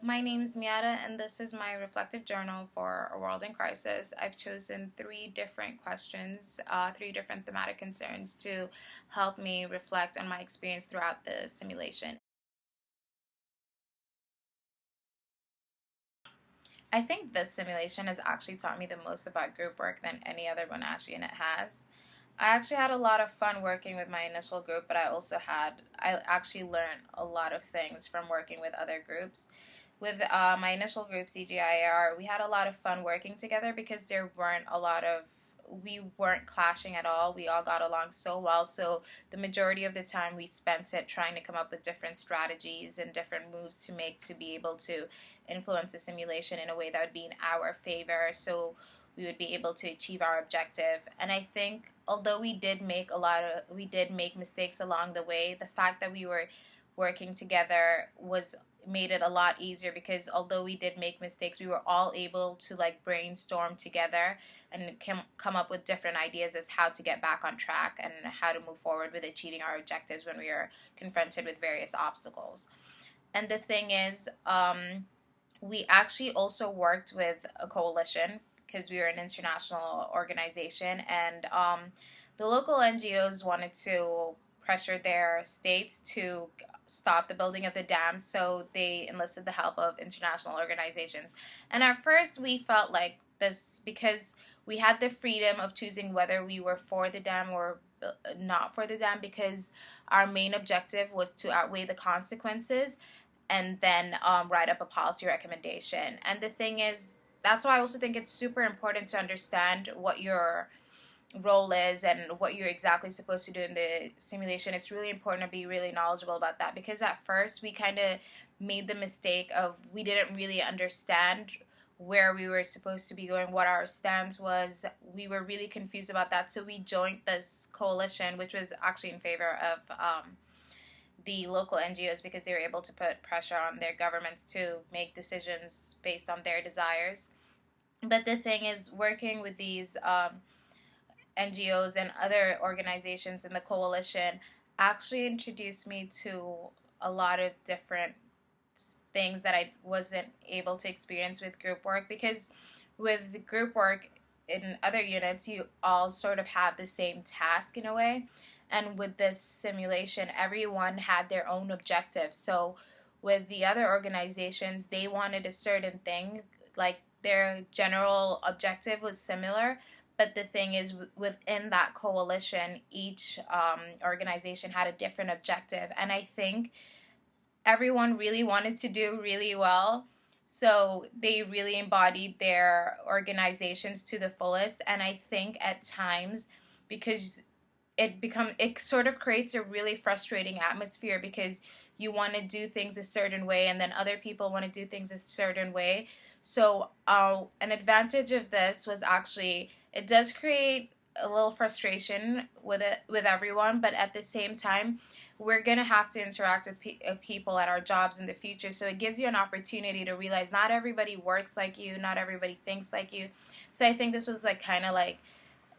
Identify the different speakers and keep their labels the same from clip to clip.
Speaker 1: My name's Miata, and this is my reflective journal for A World in Crisis. I've chosen three different questions, three different thematic concerns to help me reflect on my experience throughout the simulation. I think this simulation has actually taught me the most about group work than any other Bonacci, and it has. I actually had a lot of fun working with my initial group, but I actually learned a lot of things from working with other groups. With my initial group, CGIAR, we had a lot of fun working together because we weren't clashing at all. We all got along so well. So the majority of the time we spent it trying to come up with different strategies and different moves to make to be able to influence the simulation in a way that would be in our favor. So we would be able to achieve our objective. And I think although we did make mistakes along the way, the fact that we were working together was made it a lot easier because although we did make mistakes, we were all able to like brainstorm together and come up with different ideas as how to get back on track and how to move forward with achieving our objectives when we are confronted with various obstacles. And the thing is, we actually also worked with a coalition because we were an international organization, and the local NGOs wanted to pressure their states to stop the building of the dam, so they enlisted the help of international organizations. And at first, we felt like this because we had the freedom of choosing whether we were for the dam or not for the dam, because our main objective was to outweigh the consequences and then write up a policy recommendation. And the thing is, that's why I also think it's super important to understand what your role is and what you're exactly supposed to do in the simulation. It's really important to be really knowledgeable about that because at first we kind of made the mistake of we didn't really understand where we were supposed to be going, what our stance was. We were really confused about that, so we joined this coalition, which was actually in favor of the local NGOs because they were able to put pressure on their governments to make decisions based on their desires. But the thing is, working with these NGOs and other organizations in the coalition actually introduced me to a lot of different things that I wasn't able to experience with group work, because with group work in other units, you all sort of have the same task in a way. And with this simulation, everyone had their own objective. So with the other organizations, they wanted a certain thing, like their general objective was similar. But the thing is, within that coalition, each organization had a different objective. And I think everyone really wanted to do really well. So they really embodied their organizations to the fullest. And I think at times, because it sort of creates a really frustrating atmosphere because you want to do things a certain way and then other people want to do things a certain way. So an advantage of this was actually it does create a little frustration with everyone, but at the same time we're going to have to interact with people at our jobs in the future, so it gives you an opportunity to realize not everybody works like you, not everybody thinks like you. So I think this was like kind of like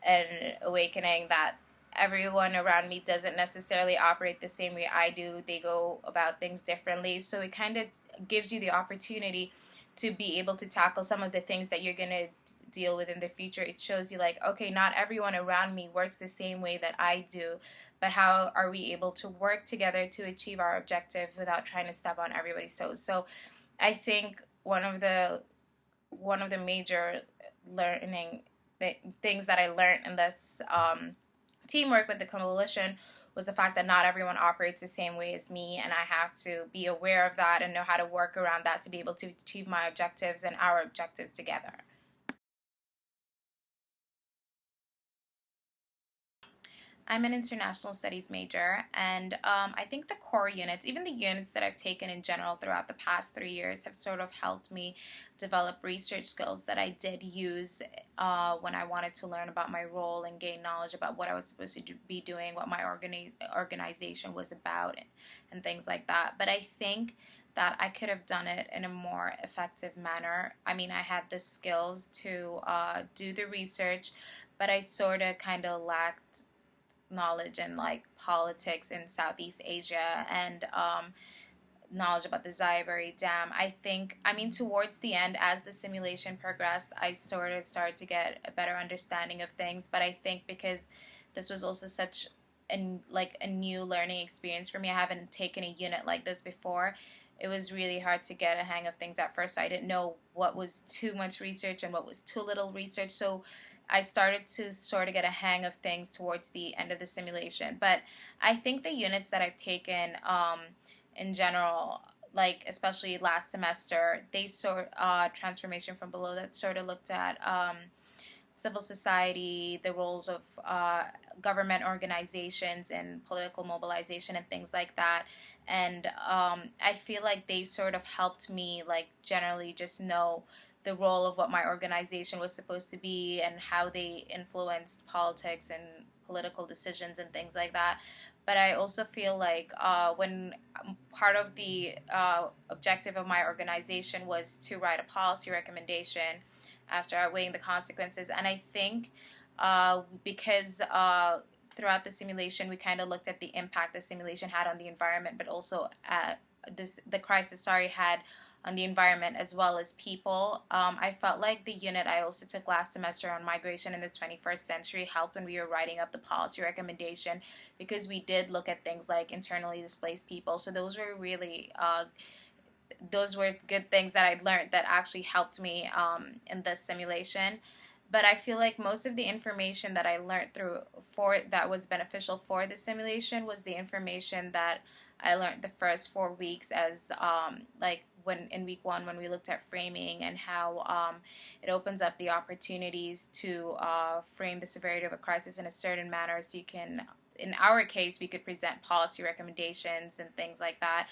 Speaker 1: an awakening that everyone around me doesn't necessarily operate the same way I do. They go about things differently. So it kind of gives you the opportunity to be able to tackle some of the things that you're going to deal with in the future. It shows you like, okay, not everyone around me works the same way that I do, but how are we able to work together to achieve our objective without trying to step on everybody's toes? So I think one of the major learning things that I learned in this teamwork with the coalition was the fact that not everyone operates the same way as me, and I have to be aware of that and know how to work around that to be able to achieve my objectives and our objectives together. I'm an international studies major, and I think the core units, even the units that I've taken in general throughout the past 3 years, have sort of helped me develop research skills that I did use when I wanted to learn about my role and gain knowledge about what I was supposed to be doing, what my organization was about, and things like that. But I think that I could have done it in a more effective manner. I mean, I had the skills to do the research, but I sort of kind of lacked knowledge in like politics in Southeast Asia, and knowledge about the Zyberry Dam. I mean, towards the end, as the simulation progressed, I sort of started to get a better understanding of things. But I think because this was also such a new learning experience for me, I haven't taken a unit like this before. It was really hard to get a hang of things at first. I didn't know what was too much research and what was too little research. So I started to sort of get a hang of things towards the end of the simulation. But I think the units that I've taken in general, like especially last semester, they transformation from below, that sort of looked at civil society, the roles of government organizations and political mobilization and things like that. And I feel like they sort of helped me, like, generally just know the role of what my organization was supposed to be and how they influenced politics and political decisions and things like that. But I also feel like when part of the objective of my organization was to write a policy recommendation after weighing the consequences. And I think because throughout the simulation, we kind of looked at the impact the simulation had on the environment, but also the crisis, had on the environment as well as people. I felt like the unit I also took last semester on migration in the 21st century helped when we were writing up the policy recommendation, because we did look at things like internally displaced people. So those were really those were good things that I learned that actually helped me in this simulation. But I feel like most of the information that I learned that was beneficial for the simulation was the information that I learned the first 4 weeks, as when in week 1, when we looked at framing and how it opens up the opportunities to frame the severity of a crisis in a certain manner. So you can, in our case, we could present policy recommendations and things like that.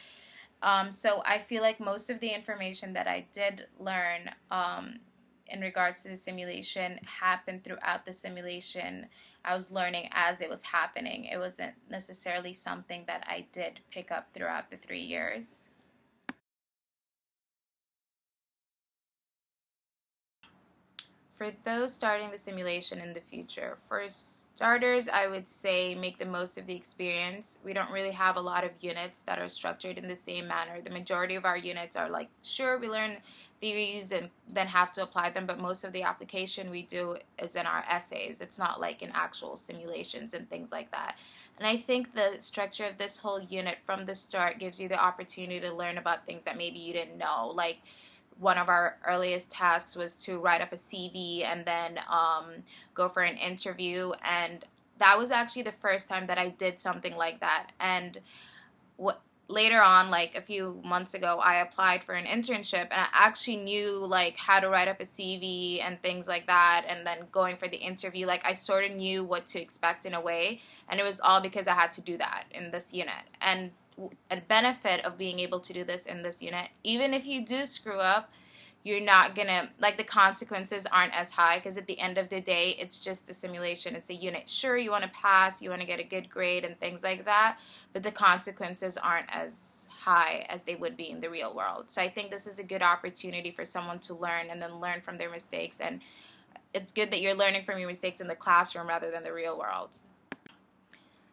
Speaker 1: So I feel like most of the information that I did learn in regards to the simulation happened throughout the simulation. I was learning as it was happening. It wasn't necessarily something that I did pick up throughout the 3 years. For those starting the simulation in the future, for starters, I would say make the most of the experience. We don't really have a lot of units that are structured in the same manner. The majority of our units are like, sure, we learn theories and then have to apply them, but most of the application we do is in our essays. It's not like in actual simulations and things like that. And I think the structure of this whole unit from the start gives you the opportunity to learn about things that maybe you didn't know. Like, one of our earliest tasks was to write up a CV and then go for an interview. And that was actually the first time that I did something like that. And later on, like a few months ago, I applied for an internship, and I actually knew like how to write up a CV and things like that. And then going for the interview, like I sort of knew what to expect in a way. And it was all because I had to do that in this unit. And a benefit of being able to do this in this unit, even if you do screw up, you're not gonna, like, the consequences aren't as high, because at the end of the day, it's just a simulation. It's a unit. Sure, you want to pass, you want to get a good grade and things like that, but the consequences aren't as high as they would be in the real world. So I think this is a good opportunity for someone to learn and then learn from their mistakes. And it's good that you're learning from your mistakes in the classroom rather than the real world.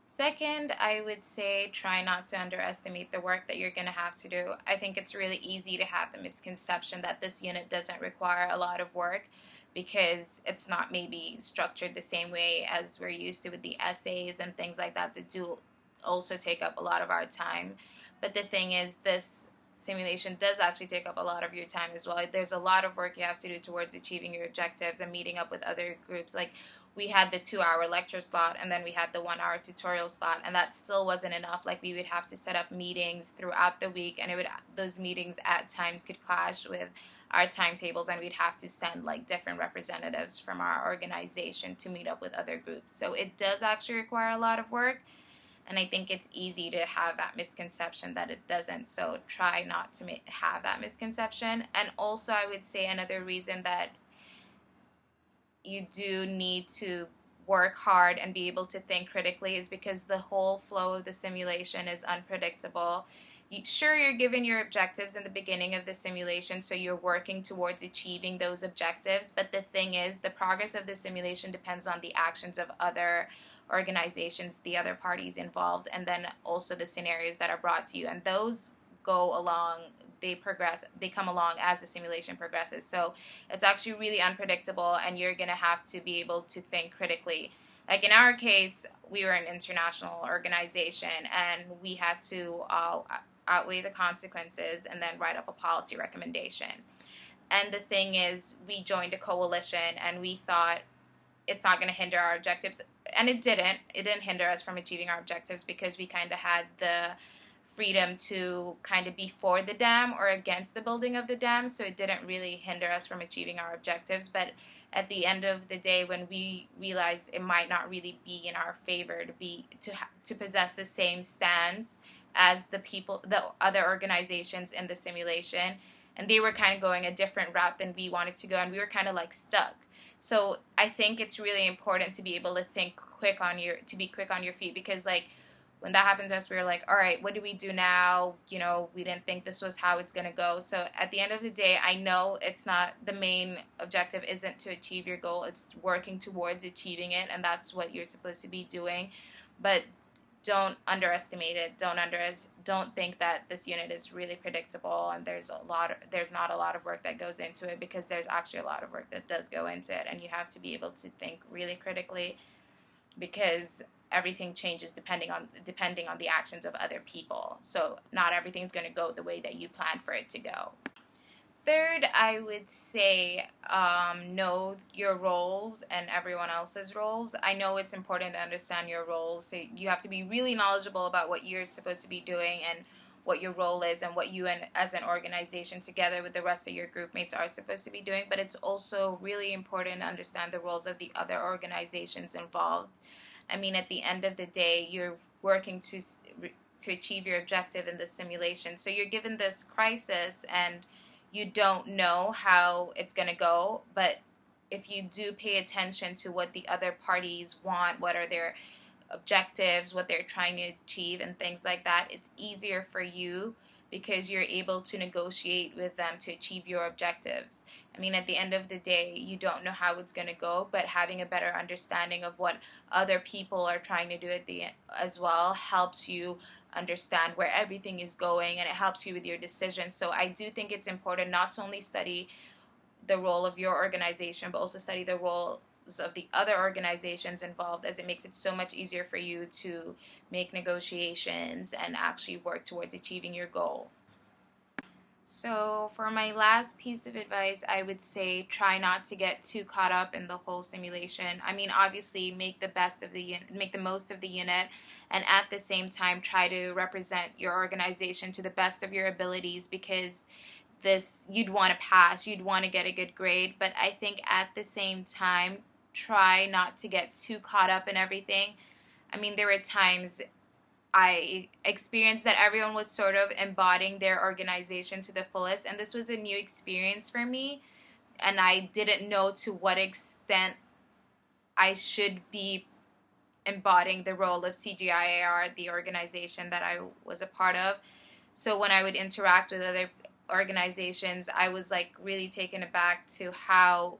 Speaker 1: Second, I would say try not to underestimate the work that you're going to have to do. I think it's really easy to have the misconception that this unit doesn't require a lot of work because it's not maybe structured the same way as we're used to with the essays and things like that do also take up a lot of our time. But the thing is, this simulation does actually take up a lot of your time as well. There's a lot of work you have to do towards achieving your objectives and meeting up with other groups. Like, we had the 2-hour lecture slot, and then we had the 1-hour tutorial slot, and that still wasn't enough. Like, we would have to set up meetings throughout the week, and those meetings at times could clash with our timetables, and we'd have to send like different representatives from our organization to meet up with other groups. So it does actually require a lot of work, and I think it's easy to have that misconception that it doesn't. So try not to have that misconception. And also, I would say another reason that you do need to work hard and be able to think critically is because the whole flow of the simulation is unpredictable. Sure, you're given your objectives in the beginning of the simulation, so you're working towards achieving those objectives, but the thing is, the progress of the simulation depends on the actions of other organizations, the other parties involved, and then also the scenarios that are brought to you, and those go along, they come along as the simulation progresses. So it's actually really unpredictable, and you're going to have to be able to think critically. Like in our case, we were an international organization, and we had to outweigh the consequences and then write up a policy recommendation. And the thing is, we joined a coalition, and we thought it's not going to hinder our objectives. And it didn't. It didn't hinder us from achieving our objectives, because we kind of had the freedom to kind of be for the dam or against the building of the dam. So it didn't really hinder us from achieving our objectives. But at the end of the day, when we realized it might not really be in our favor to possess the same stance as the other organizations in the simulation, and they were kind of going a different route than we wanted to go, and we were kind of like stuck. So I think it's really important to be able to be quick on your feet, because like when that happens to us, we were like, all right, what do we do now? You know, we didn't think this was how it's going to go. So at the end of the day, I know it's not, the main objective isn't to achieve your goal. It's working towards achieving it, and that's what you're supposed to be doing. But don't underestimate it. Don't think that this unit is really predictable and there's not a lot of work that goes into it, because there's actually a lot of work that does go into it, and you have to be able to think really critically, because everything changes depending on the actions of other people. So not everything's going to go the way that you planned for it to go. Third, I would say know your roles and everyone else's roles. I know it's important to understand your roles. So you have to be really knowledgeable about what you're supposed to be doing and what your role is, and what you as an organization together with the rest of your group mates are supposed to be doing. But it's also really important to understand the roles of the other organizations involved. I mean, at the end of the day, you're working to achieve your objective in the simulation. So you're given this crisis, and you don't know how it's going to go, but if you do pay attention to what the other parties want, what are their objectives, what they're trying to achieve, and things like that, it's easier for you, because you're able to negotiate with them to achieve your objectives. I mean, at the end of the day, you don't know how it's going to go, but having a better understanding of what other people are trying to do at the end as well helps you understand where everything is going, and it helps you with your decisions. So I do think it's important not to only study the role of your organization, but also study the roles of the other organizations involved, as it makes it so much easier for you to make negotiations and actually work towards achieving your goal. So for my last piece of advice, I would say try not to get too caught up in the whole simulation. I mean, obviously make the most of the unit, and at the same time try to represent your organization to the best of your abilities, because you'd want to pass, you'd want to get a good grade, but I think at the same time try not to get too caught up in everything. I mean, there were times I experienced that everyone was sort of embodying their organization to the fullest, and this was a new experience for me, and I didn't know to what extent I should be embodying the role of CGIAR, the organization that I was a part of. So when I would interact with other organizations, I was like really taken aback to how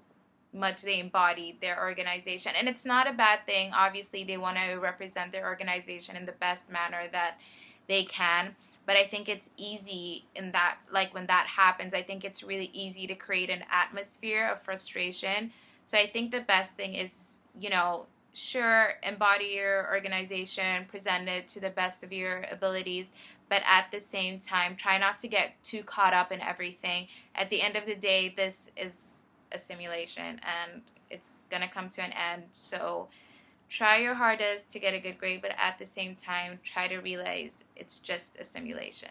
Speaker 1: much they embodied their organization. And it's not a bad thing. Obviously, they want to represent their organization in the best manner that they can. But I think it's easy in that, like when that happens, I think it's really easy to create an atmosphere of frustration. So I think the best thing is, sure, embody your organization, present it to the best of your abilities, but at the same time, try not to get too caught up in everything. At the end of the day, this is a simulation, and it's going to come to an end. So try your hardest to get a good grade, but at the same time, try to realize it's just a simulation.